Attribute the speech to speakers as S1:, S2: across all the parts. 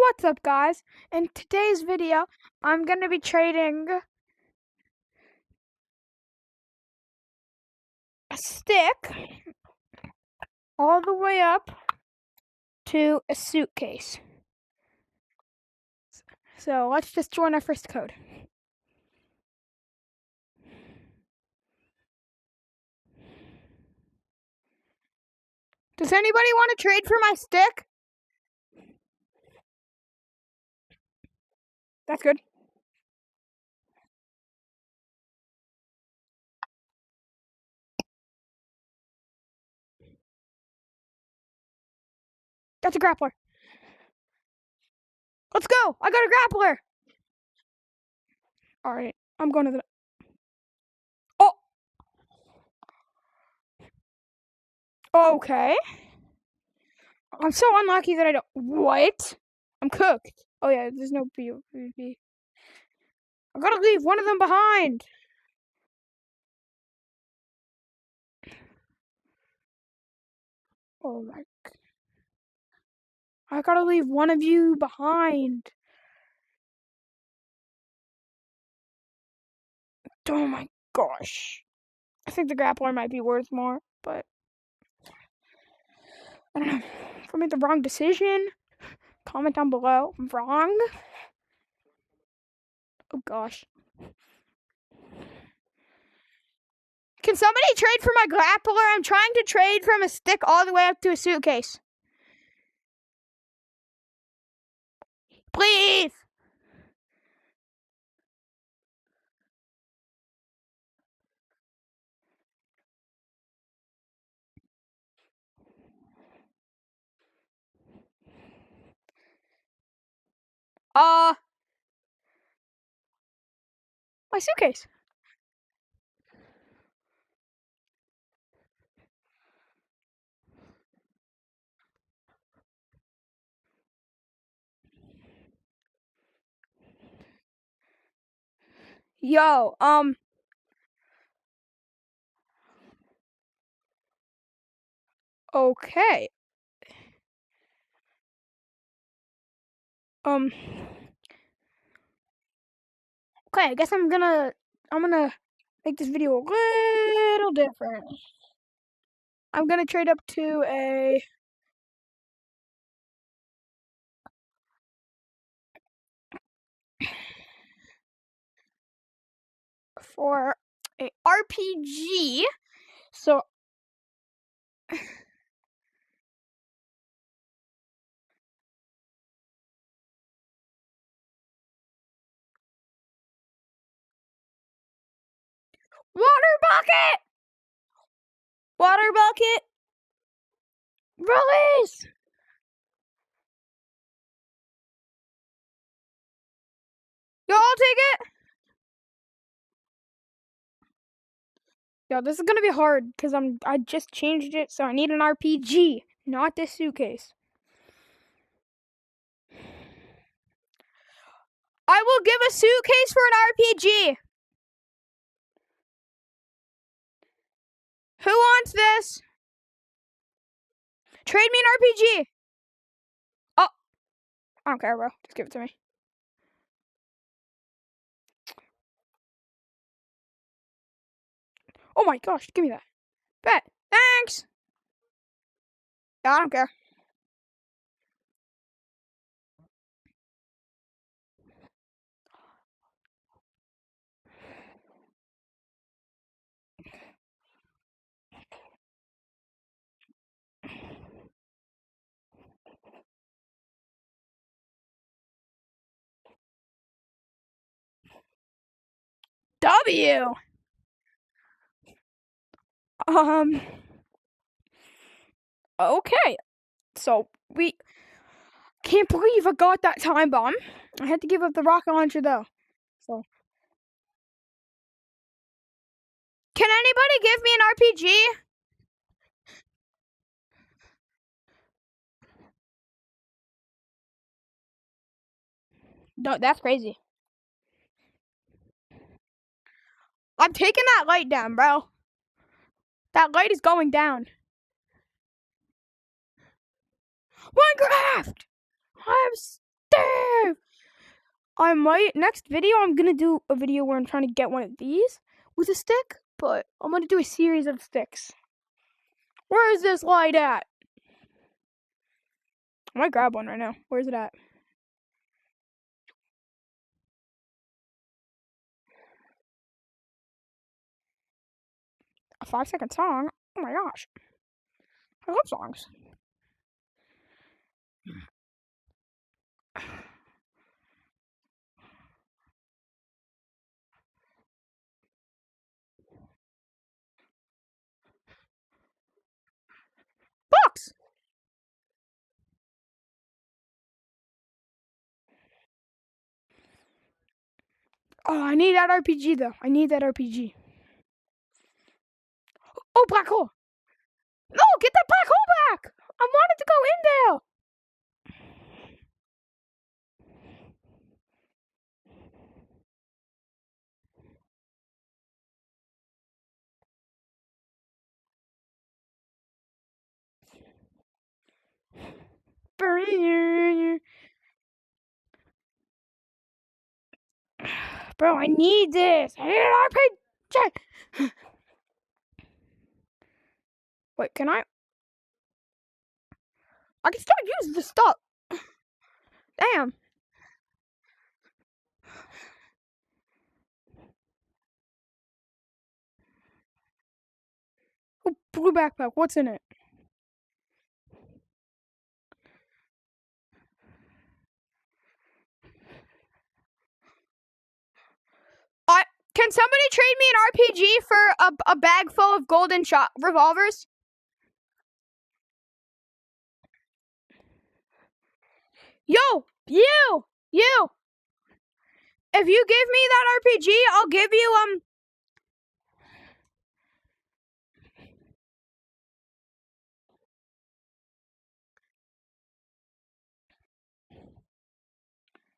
S1: What's up, guys? In today's video, I'm going to be trading a stick all the way up to a suitcase. So let's just join our first code. Does anybody want to trade for my stick? That's good. That's a grappler. Let's go! I got a grappler! Alright, I'm going to the... Oh! Okay. I'm so unlucky that I don't... What? I'm cooked. Oh yeah, there's no PvP. I gotta leave one of them behind! Oh my... I gotta leave one of you behind. Oh my gosh. I think the grappler might be worth more, but I don't know. If I made the wrong decision, comment down below. I'm wrong. Oh gosh. Can somebody trade for my grappler? I'm trying to trade from a stick all the way up to a suitcase. Please! My suitcase. Yo, okay. Okay, I guess I'm gonna make this video a little different. I'm gonna trade up to a RPG. So water bucket! Water bucket! Release! Yo, I'll take it! Yo, this is gonna be hard, because I just changed it, so I need an RPG, not this suitcase. I will give a suitcase for an RPG! Who wants this? Trade me an RPG! Oh! I don't care, bro. Just give it to me. Oh my gosh, give me that. Bet. Thanks! Yeah, I don't care. W! Okay. So, we... Can't believe I got that time bomb. I had to give up the rocket launcher, though. So... Can anybody give me an RPG? No, that's crazy. I'm taking that light down, bro. That light is going down. Minecraft! I'm stick! I might, next video, I'm gonna do a video where I'm trying to get one of these with a stick, but I'm gonna do a series of sticks. Where is this light at? I might grab one right now. Where's it at? A 5-second song? Oh my gosh. I love songs. Box! Oh, I need that RPG though. I need that RPG. Oh, black hole! No, get that black hole back! I wanted to go in there! Bro, I need this. I need an RPG. Wait, can I? I can still use the stuff. Damn. Oh, blue backpack. What's in it? Can somebody trade me an RPG for a bag full of golden shot revolvers? Yo, you. If you give me that RPG, I'll give you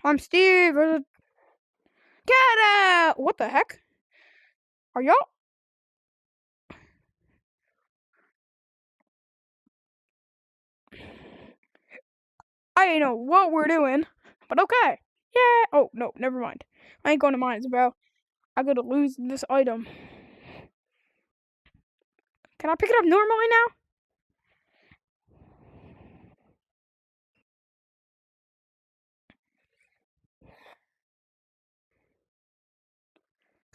S1: I'm Steve. Get out! What the heck? Are y'all? I don't know what we're doing, but okay. Yeah. Oh, no, never mind. I ain't going to mines, bro. I gotta lose this item. Can I pick it up normally now?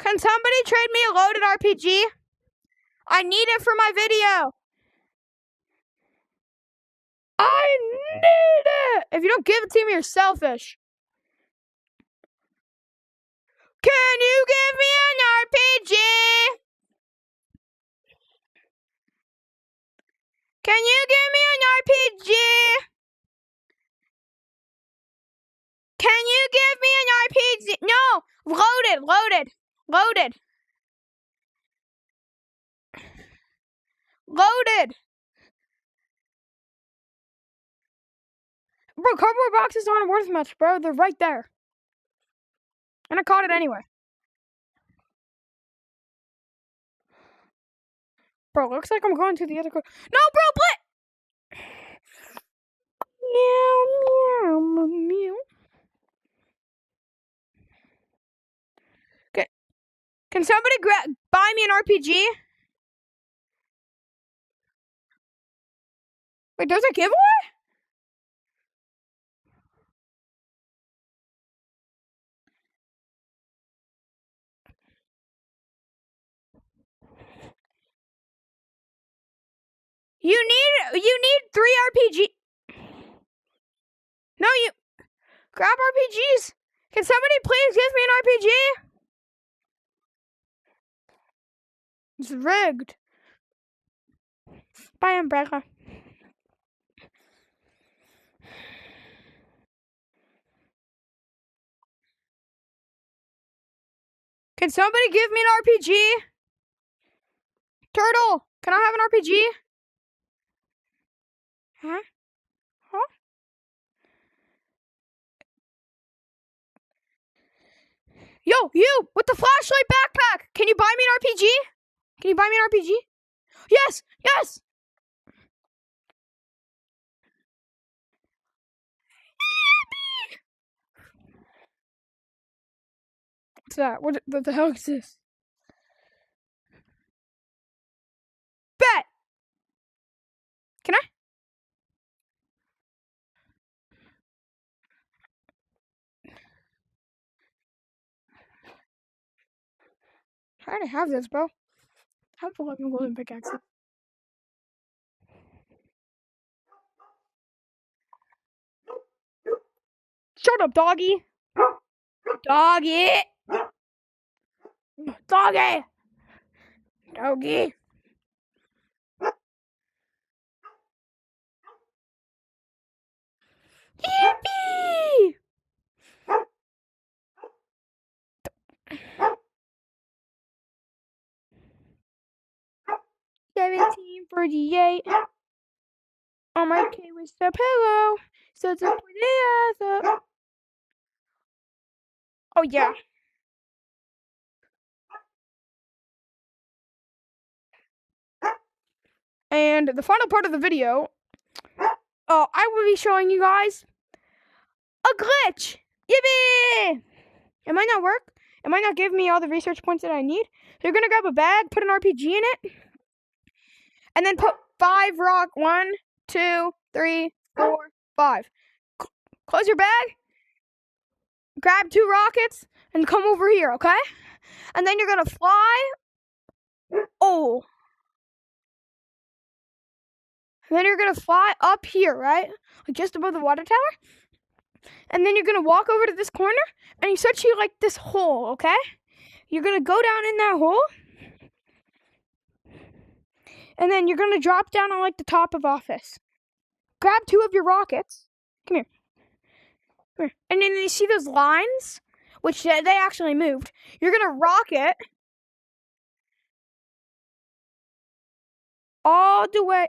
S1: Can somebody trade me a loaded RPG? I need it for my video. I need it. If you don't give it to me, you're selfish. Can you give me an RPG? Can you give me an RPG? Can you give me an RPG? No, loaded. Bro, cardboard boxes aren't worth much, bro. They're right there. And I caught it anyway. Bro, looks like I'm going to the other car. No, bro, Meow, meow. Okay. Can somebody buy me an RPG? Wait, there's a giveaway? You need 3 RPG. No, you grab RPGs. Can somebody please give me an RPG? It's rigged. Bye, Umbrella. Can somebody give me an RPG? Turtle, can I have an RPG? Huh? Yo, you with the flashlight backpack. Can you buy me an RPG? Can you buy me an RPG? Yes. What's that? What the hell is this? Bet! Can I? I already have this, bro. Have the fucking golden pickaxe. Shut up, doggy. Doggy. Doggy. Doggy. Yippee! 1748. On my K with the pillow. So to put it up. Oh yeah. And the final part of the video, I will be showing you guys a glitch. Yippee! It might not work. It might not give me all the research points that I need. So you're gonna grab a bag, put an RPG in it, and then put 5 rock. 1, 2, 3, 4, 5. Close your bag. Grab 2 rockets and come over here, okay? And then you're gonna fly. Oh. And then you're gonna fly up here, right? Like just above the water tower. And then you're gonna walk over to this corner and you see like this hole, okay? You're gonna go down in that hole. And then you're gonna drop down on like the top of office. Grab 2 of your rockets. Come here. Come here. And then you see those lines, which they actually moved. You're gonna rocket all the way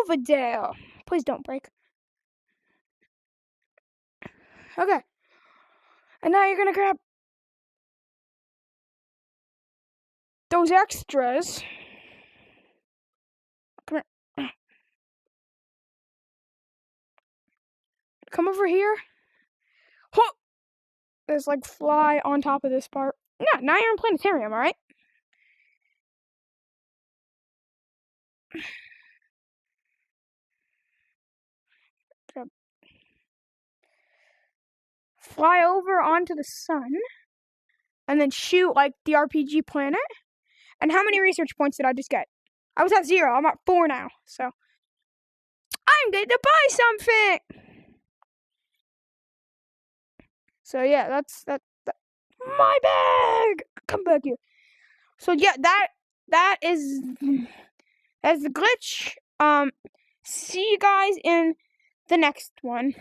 S1: over there. Please don't break. Okay. And now you're gonna grab those extras. Come here. Come over here. Huh. There's like fly on top of this part. Yeah, now you're in planetarium, alright? Fly over onto the sun. And then shoot like the RPG planet. And how many research points did I just get? I was at 0. I'm at 4 now. So I'm going to buy something. So yeah, that's my bag. Come back here. So yeah, that is the glitch. See you guys in the next one.